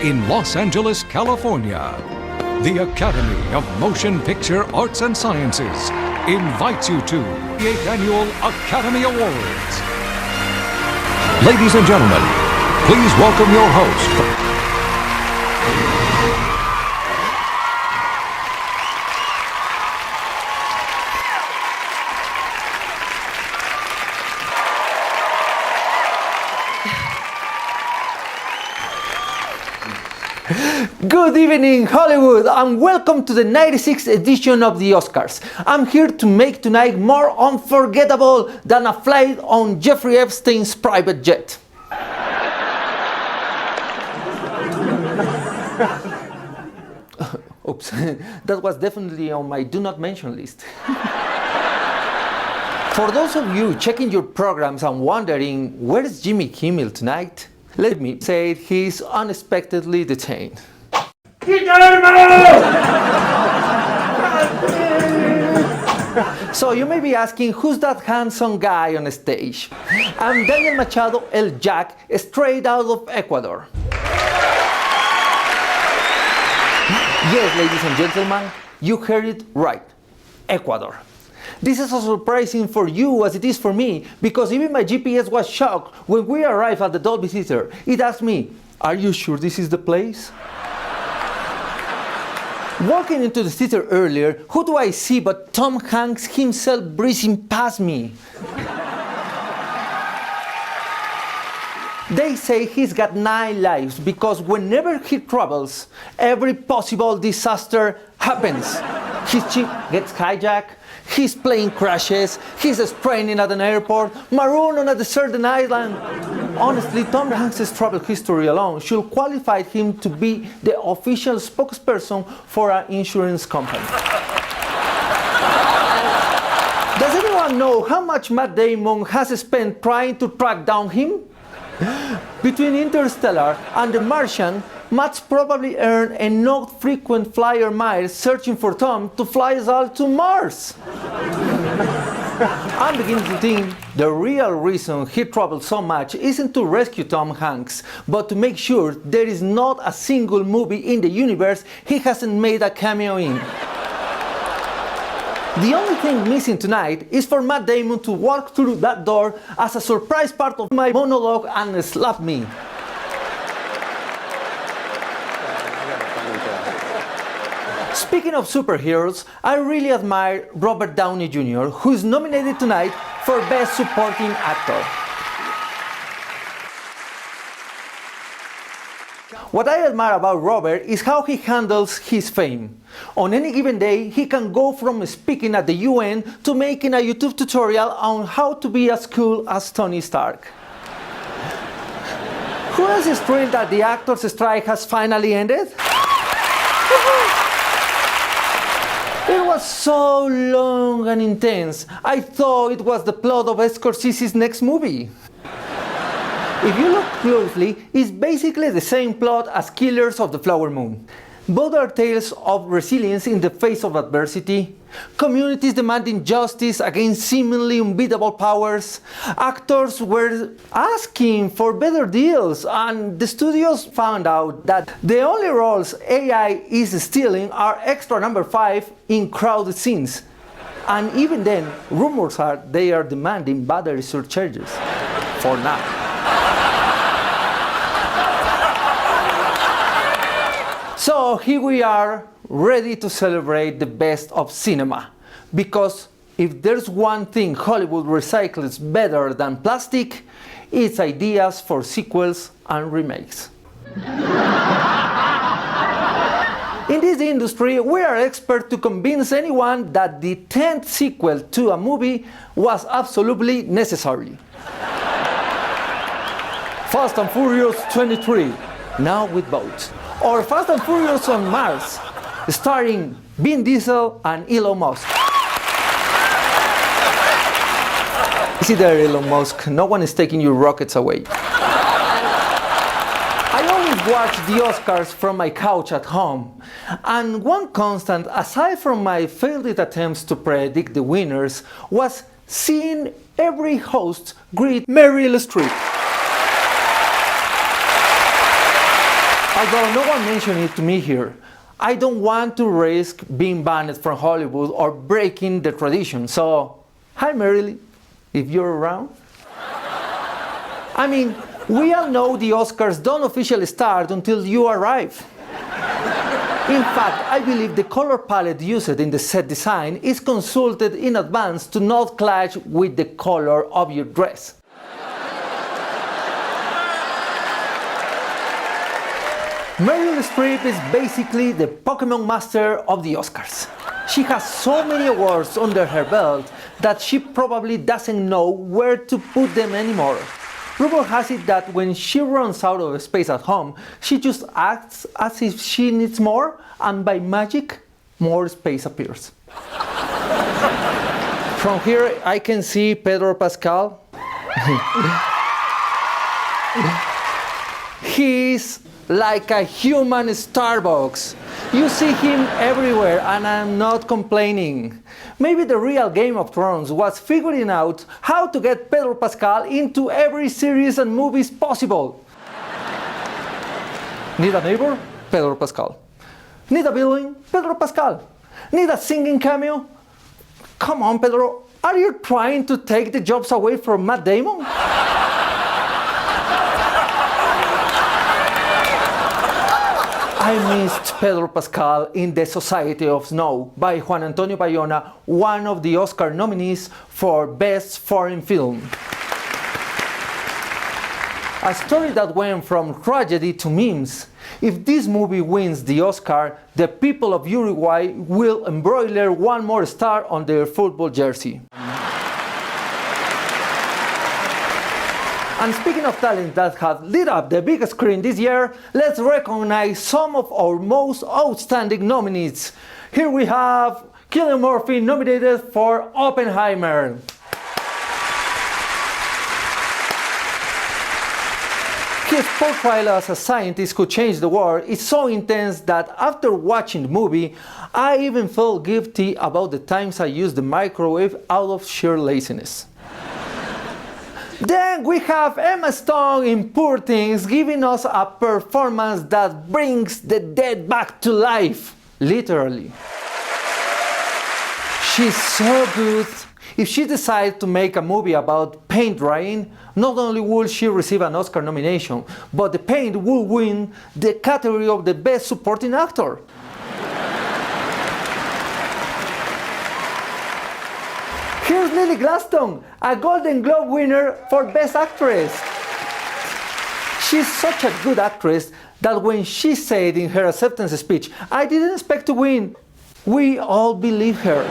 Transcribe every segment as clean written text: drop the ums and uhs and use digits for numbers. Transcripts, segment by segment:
in Los Angeles, California. The Academy of Motion Picture Arts and Sciences invites you to the 8th Annual Academy Awards. Ladies and gentlemen, please welcome your host. Good evening, Hollywood, and welcome to the 96th edition of the Oscars. I'm here to make tonight more unforgettable than a flight on Jeffrey Epstein's private jet. Oops, that was definitely on my do not mention list. For those of you checking your programs and wondering, where's Jimmy Kimmel tonight? Let me say he's unexpectedly detained. So you may be asking, who's that handsome guy on stage? I'm Daniel Machado El Jack, straight out of Ecuador. Yes, ladies and gentlemen, you heard it right, Ecuador. This is as surprising for you as it is for me, because even my GPS was shocked when we arrived at the Dolby Theater. It asked me, "Are you sure this is the place?" Walking into the theater earlier, who do I see but Tom Hanks himself breezing past me? They say he's got 9 lives because whenever he travels, every possible disaster happens. His ship gets hijacked, his plane crashes, he's stranded at an airport, marooned on a deserted island. Honestly, Tom Hanks' travel history alone should qualify him to be the official spokesperson for an insurance company. Does anyone know how much Matt Damon has spent trying to track down him? Between Interstellar and The Martian, Matt's probably earned enough frequent flyer miles searching for Tom to fly us all to Mars. I'm beginning to think the real reason he traveled so much isn't to rescue Tom Hanks, but to make sure there is not a single movie in the universe he hasn't made a cameo in. The only thing missing tonight is for Matt Damon to walk through that door as a surprise part of my monologue and slap me. Speaking of superheroes, I really admire Robert Downey Jr., who is nominated tonight for Best Supporting Actor. What I admire about Robert is how he handles his fame. On any given day, he can go from speaking at the UN to making a YouTube tutorial on how to be as cool as Tony Stark. Who else is thrilled that the actors' strike has finally ended? It was so long and intense, I thought it was the plot of Scorsese's next movie. If you look closely, it's basically the same plot as Killers of the Flower Moon. Both are tales of resilience in the face of adversity, communities demanding justice against seemingly unbeatable powers. Actors were asking for better deals, and the studios found out that the only roles AI is stealing are extra number 5 in crowded scenes. And even then, rumors are they are demanding battery surcharges. For now. So here we are, ready to celebrate the best of cinema. Because if there's one thing Hollywood recycles better than plastic, it's ideas for sequels and remakes. In this industry, we are experts to convince anyone that the 10th sequel to a movie was absolutely necessary. Fast and Furious 23, now with boats. Or Fast and Furious on Mars, starring Vin Diesel and Elon Musk. Easy there, Elon Musk. No one is taking your rockets away. I always watch the Oscars from my couch at home. And one constant, aside from my failed attempts to predict the winners, was seeing every host greet Meryl Streep. Although no one mentioned it to me here, I don't want to risk being banned from Hollywood or breaking the tradition, so hi Meryl, if you're around. I mean, we all know the Oscars don't officially start until you arrive. In fact, I believe the color palette used in the set design is consulted in advance to not clash with the color of your dress. Meryl Streep is basically the Pokemon master of the Oscars. She has so many awards under her belt that she probably doesn't know where to put them anymore. Rumor has it that when she runs out of space at home, she just acts as if she needs more, and by magic, more space appears. From here, I can see Pedro Pascal. He's like a human Starbucks. You see him everywhere, and I'm not complaining. Maybe the real Game of Thrones was figuring out how to get Pedro Pascal into every series and movies possible. Need a neighbor? Pedro Pascal. Need a villain? Pedro Pascal. Need a singing cameo? Come on, Pedro. Are you trying to take the jobs away from Matt Damon? I missed Pedro Pascal in The Society of Snow by Juan Antonio Bayona, one of the Oscar nominees for Best Foreign Film. A story that went from tragedy to memes. If this movie wins the Oscar, the people of Uruguay will embroider one more star on their football jersey. And speaking of talent that have lit up the big screen this year, let's recognize some of our most outstanding nominees. Here we have Cillian Murphy nominated for Oppenheimer. His portrayal as a scientist who changed the world is so intense that after watching the movie, I even felt guilty about the times I used the microwave out of sheer laziness. Then we have Emma Stone in Poor Things, giving us a performance that brings the dead back to life, literally. She's so good. If she decides to make a movie about paint drying, not only will she receive an Oscar nomination, but the paint will win the category of the Best Supporting Actor. Here's Lily Gladstone, a Golden Globe winner for Best Actress. She's such a good actress that when she said in her acceptance speech, "I didn't expect to win," we all believe her.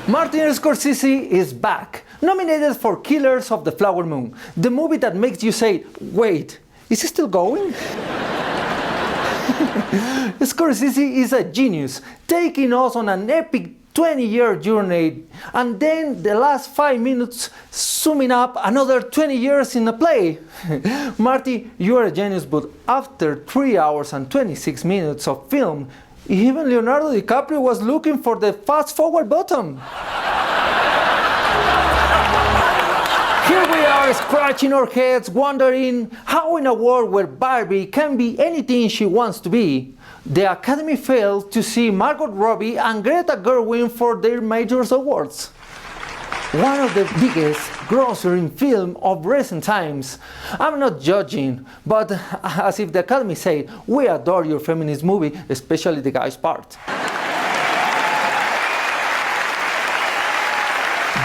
Martin Scorsese is back, nominated for Killers of the Flower Moon, the movie that makes you say, "Wait, is it still going?" Scorsese is a genius, taking us on an epic 20-year journey, and then the last 5 minutes summing up another 20 years in a play. Marty, you are a genius, but after 3 hours and 26 minutes of film, even Leonardo DiCaprio was looking for the fast-forward button. Here we are scratching our heads, wondering how in a world where Barbie can be anything she wants to be, the Academy failed to see Margot Robbie and Greta Gerwig for their major awards. One of the biggest grossing film of recent times. I'm not judging, but as if the Academy said, "We adore your feminist movie, especially the guy's part."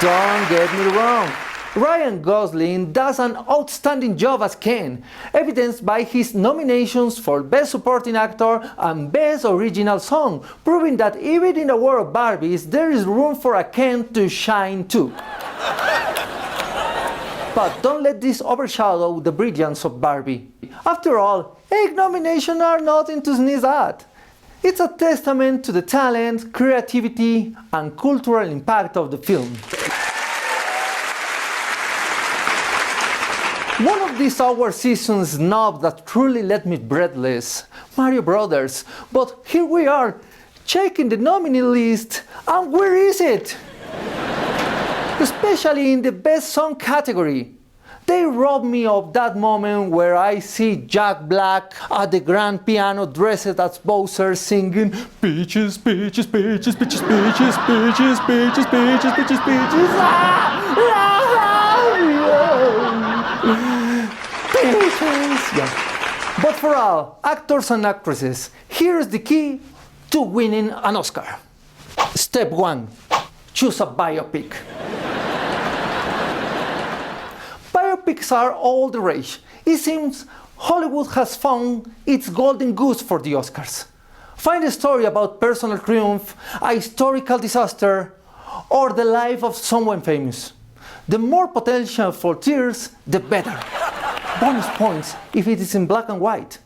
Don't get me wrong. Ryan Gosling does an outstanding job as Ken, evidenced by his nominations for Best Supporting Actor and Best Original Song, proving that even in the world of Barbies, there is room for a Ken to shine too. But don't let this overshadow the brilliance of Barbie. After all, 8 nominations are nothing to sneeze at. It's a testament to the talent, creativity, and cultural impact of the film. One of these award season snubs that truly left me breathless, Mario Brothers. But here we are, checking the nominee list, and where is it? Especially in the Best Song category. They rob me of that moment where I see Jack Black at the grand piano dressed as Bowser singing peaches, peaches, peaches, peaches, peaches, peaches, peaches, peaches, peaches, peaches. Peaches. Yeah. But for all actors and actresses, here's the key to winning an Oscar. Step 1. Choose a biopic. Biopics are all the rage. It seems Hollywood has found its golden goose for the Oscars. Find a story about personal triumph, a historical disaster, or the life of someone famous. The more potential for tears, the better. Bonus points if it is in black and white.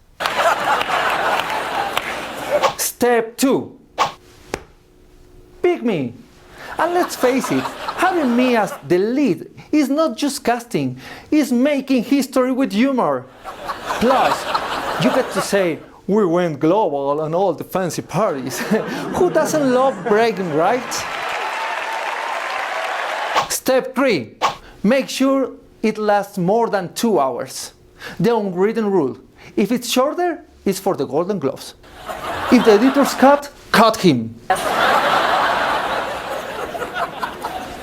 Step 2. Pick me. And let's face it, having me as the lead is not just casting, it's making history with humor. Plus, you get to say, we went global on all the fancy parties. Who doesn't love bragging, right? Step 3. Make sure it lasts more than 2 hours. The unwritten rule. If it's shorter, it's for the Golden Globes. If the editor's cut him.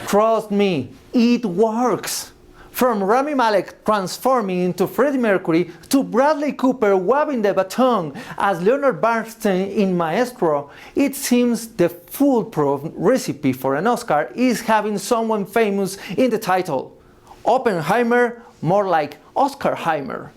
Trust me, it works. From Rami Malek transforming into Freddie Mercury to Bradley Cooper waving the baton as Leonard Bernstein in Maestro, it seems the foolproof recipe for an Oscar is having someone famous in the title. Oppenheimer, more like Oscarheimer.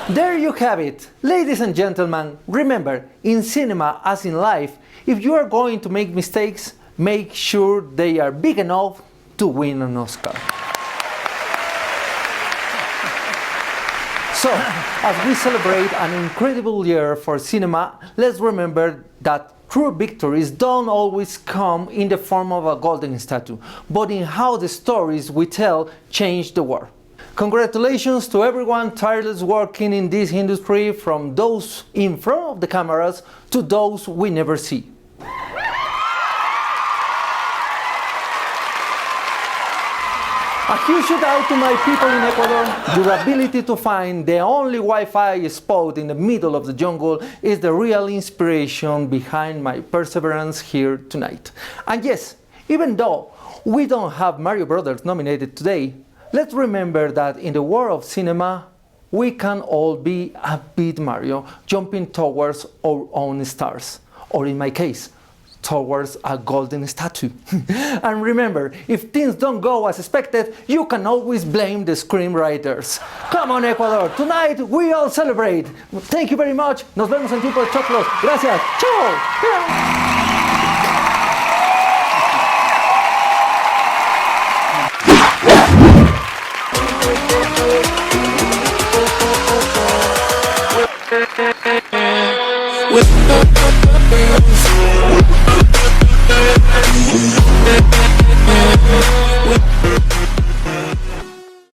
There you have it. Ladies and gentlemen, remember, in cinema as in life, if you are going to make mistakes, make sure they are big enough to win an Oscar. So, as we celebrate an incredible year for cinema, let's remember that true victories don't always come in the form of a golden statue, but in how the stories we tell change the world. Congratulations to everyone tireless working in this industry, from those in front of the cameras to those we never see. A huge shout out to my people in Ecuador. Your ability to find the only Wi-Fi spot in the middle of the jungle is the real inspiration behind my perseverance here tonight. And yes, even though we don't have Mario Brothers nominated today, let's remember that in the world of cinema, we can all be a bit Mario, jumping towards our own stars. Or in my case, towards a golden statue. And remember, if things don't go as expected, you can always blame the screenwriters. Come on, Ecuador, tonight we all celebrate. Thank you very much. Nos vemos en tiempo de choclos. Gracias. Chao. With